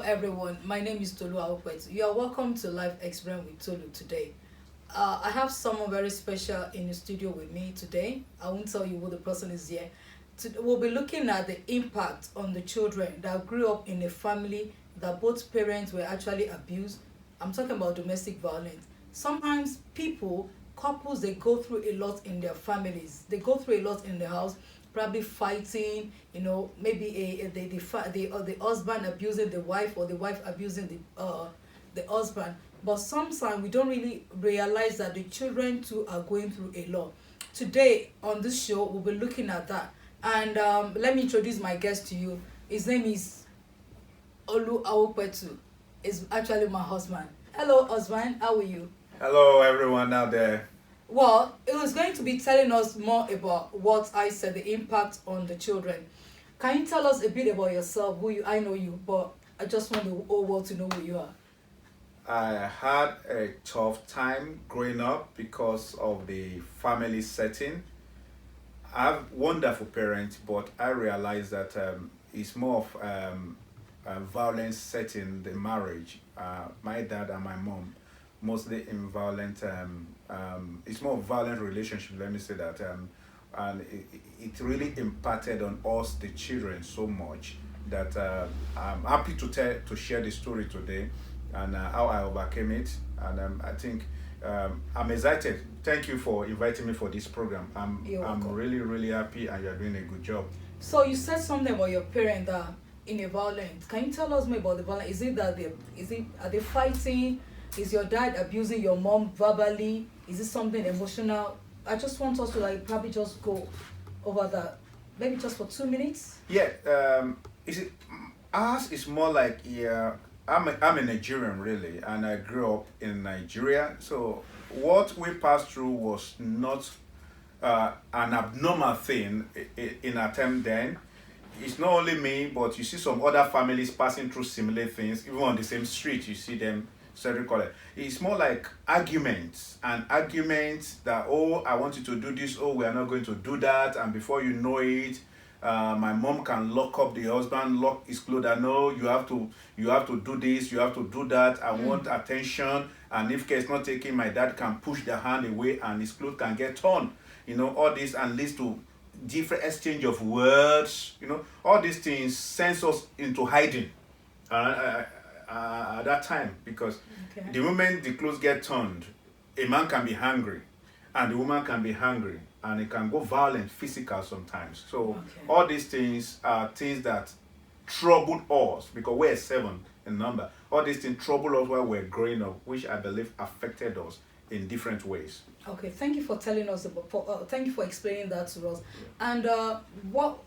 everyone. My name is Tolu. You are welcome to Life Experience with Tolu today. I have someone very special in the studio with me today. I won't tell you who the person is here. We'll be looking at the impact on the children that grew up in a family that both parents were actually abused. I'm talking about domestic violence. Sometimes couples, they go through a lot in their families. They go through a lot in the house, probably fighting. Maybe the husband abusing the wife, or the wife abusing the husband. But sometimes we don't really realize that the children too are going through a lot. Today on this show, we'll be looking at that. And let me introduce my guest to you. His name is Olu Awokwetu. Is actually my husband. Hello, husband. How are you? Hello, everyone out there. Well, it was going to be telling us more about what I said, the impact on the children. Can you tell us a bit about yourself? I know you, but I just want the whole world to know who you are. I had a tough time growing up because of the family setting. I have wonderful parents, but I realized that it's more of a violent setting, the marriage. My dad and my mom, mostly in violent, it's more violent relationship, let me say that. And it really impacted on us, the children, so much that I'm happy to share the story today and how I overcame it. And I think I'm excited. Thank you for inviting me for this program. I'm really, really happy, and you're doing a good job. So you said something about your parents that in a violence. Can you tell us more about the violence? Is it that are they fighting? Is your dad abusing your mom verbally? Is it something emotional? I just want us to probably just go over that, maybe just for 2 minutes. Yeah, ours is more like, yeah. I'm a Nigerian really, and I grew up in Nigeria. So what we passed through was not an abnormal thing in our time then. It's not only me, but you see some other families passing through similar things, even on the same street. You see them. It's more like arguments that, oh, I want you to do this, oh, we are not going to do that, and before you know it, my mom can lock up the husband, lock his clothes, and no, you have to do this, you have to do that. I want attention, and if care is not taken, my dad can push the hand away, and his clothes can get torn. All this and leads to different exchange of words. All these things sends us into hiding. At that time, because the moment the clothes get turned, a man can be hungry and the woman can be hungry, and it can go violent, physical sometimes. So all these things are things that troubled us, because we're 7 in number. All these things troubled us while we're growing up, which I believe affected us in different ways. Okay, thank you for telling us about. Thank you for explaining that to us. And what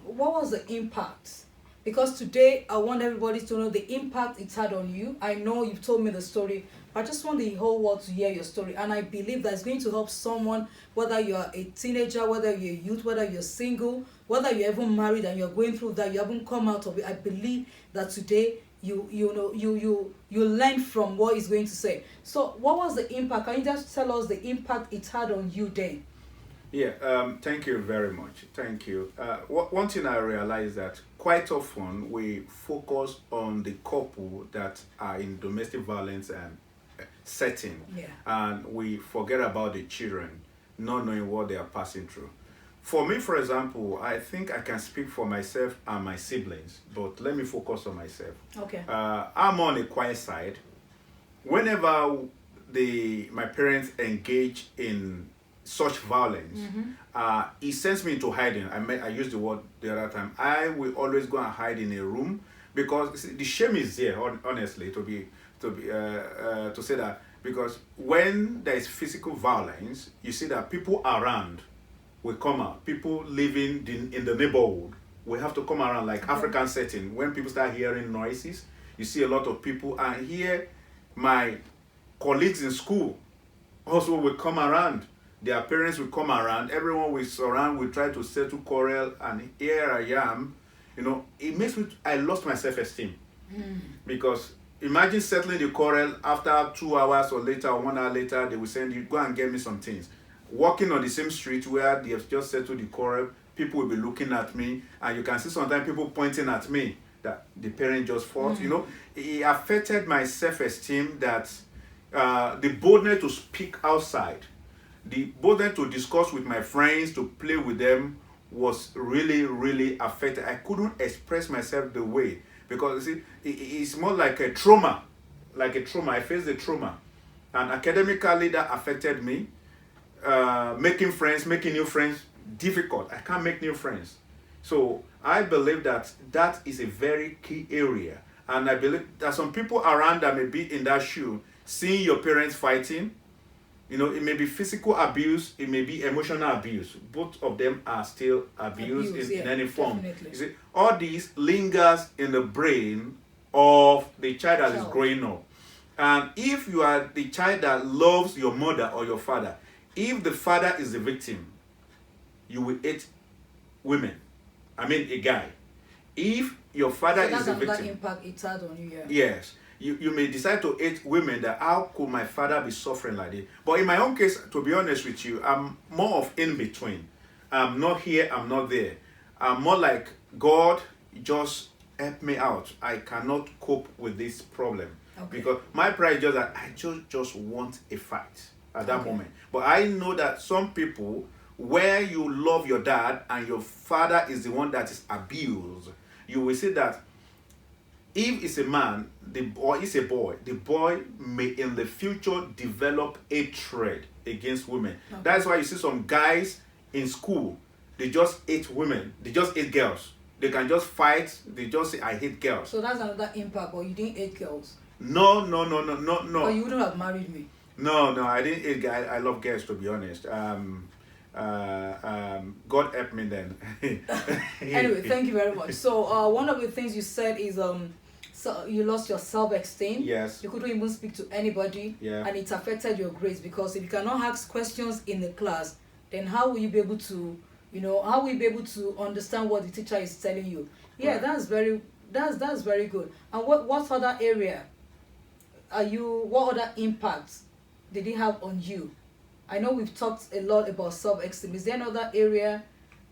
was the impact? Because today I want everybody to know the impact it had on you. I know you've told me the story, but I just want the whole world to hear your story. And I believe that it's going to help someone, whether you're a teenager, whether you're a youth, whether you're single, whether you're even married and you're going through that, you haven't come out of it. I believe that today you learn from what he's going to say. So what was the impact? Can you just tell us the impact it had on you then? Yeah, thank you very much. Thank you. One thing I realized that quite often we focus on the couple that are in domestic violence and setting, and we forget about the children, not knowing what they are passing through. For me, for example, I think I can speak for myself and my siblings, but let me focus on myself. Okay. I'm on the quiet side. Whenever my parents engage in such violence, it sends me into hiding. I used the word the other time. I will always go and hide in a room, because the shame is there. Honestly, to say that, because when there is physical violence, you see that people around will come out. People living in the neighborhood will have to come around, like African setting. When people start hearing noises, you see a lot of people, and here my colleagues in school also will come around. Their parents will come around, everyone will surround, will try to settle quarrel, and here I am. It makes me, I lost my self-esteem. Because imagine settling the quarrel, after 2 hours or later, or 1 hour later, they will send you, go and get me some things. Walking on the same street where they have just settled the quarrel, people will be looking at me, and you can see sometimes people pointing at me. that the parent just fought. You know, it affected my self-esteem, that the boldness to speak outside, the boldness to discuss with my friends, to play with them, was really, really affected. I couldn't express myself the way, because you see, it's more like a trauma. Like a trauma. I faced a trauma. And academically, that affected me. Making friends, making new friends, difficult. I can't make new friends. So I believe that that is a very key area. And I believe that some people around that may be in that shoe, seeing your parents fighting, you know, it may be physical abuse, it may be emotional abuse. Both of them are still abuse in any form. Definitely. You see, all these lingers in the brain of the child that is growing up. And if you are the child that loves your mother or your father, if the father is the victim, you will hate women. I mean, a guy. If your father is the victim, that impact it had on you. Yeah. Yes, you may decide to hate women. That how could my father be suffering like this? But in my own case, to be honest with you, I'm more of in between. I'm not here, I'm not there. I'm more like, God, just help me out. I cannot cope with this problem. Okay. Because my pride is just that I just want a fight at that moment. But I know that some people, where you love your dad and your father is the one that is abused, you will see that if it's a man or it's a boy, the boy may in the future develop hatred against women. Okay. That's why you see some guys in school, they just hate women, they just hate girls. They can just fight, they just say, I hate girls. So that's another impact, but you didn't hate girls? No. Or you wouldn't have married me? No, I didn't hate guys. I love girls, to be honest. God help me then. Anyway, thank you very much. So one of the things you said is so you lost your self-esteem. Yes. You couldn't even speak to anybody. Yeah. And it affected your grades, because if you cannot ask questions in the class, then how will you be able to, how will you be able to understand what the teacher is telling you? Yeah, right. That's very good. And what other area what other impacts did it have on you? I know we've talked a lot about self-esteem. Is there another area?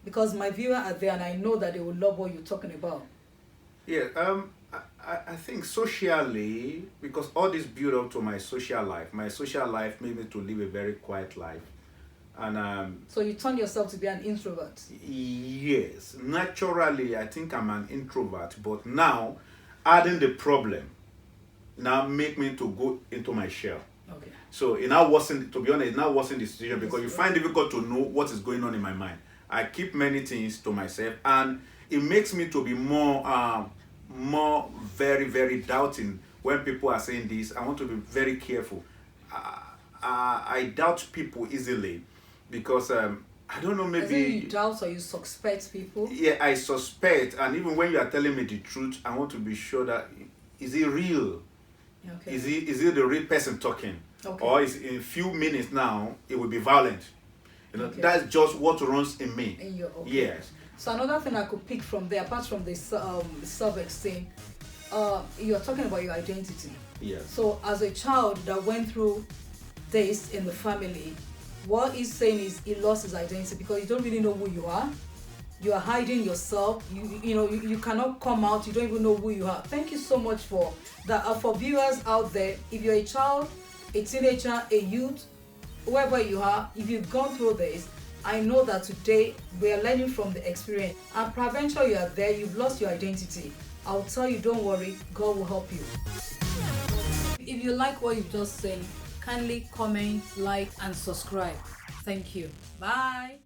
Because my viewers are there and I know that they will love what you're talking about. Yeah, I think socially, because all this built up to my social life made me to live a very quiet life. And so you turned yourself to be an introvert? Yes, naturally I think I'm an introvert, but now adding the problem now make me to go into my shell. Okay. So it now wasn't, to be honest, it now wasn't the situation, because you find it difficult to know what is going on in my mind. I keep many things to myself, and it makes me to be more very, very doubting when people are saying this. I want to be very careful. I doubt people easily, because I don't know, maybe... You doubt or you suspect people? Yeah, I suspect, and even when you are telling me the truth, I want to be sure that, is it real? Okay. Is it the real person talking? Okay. Or is in a few minutes now it will be violent? Okay. That's just what runs in me. In your, okay. Yes. So another thing I could pick from there, apart from the self-esteem, you're talking about your identity. Yes. So as a child that went through this in the family, what he's saying is he lost his identity because you don't really know who you are. You are hiding yourself. You cannot come out. You don't even know who you are. Thank you so much for that. For viewers out there, if you're a child, a teenager, a youth, whoever you are, if you've gone through this, I know that today we are learning from the experience. And peradventure you are there, you've lost your identity. I'll tell you, don't worry, God will help you. If you like what you've just said, kindly comment, like, and subscribe. Thank you. Bye.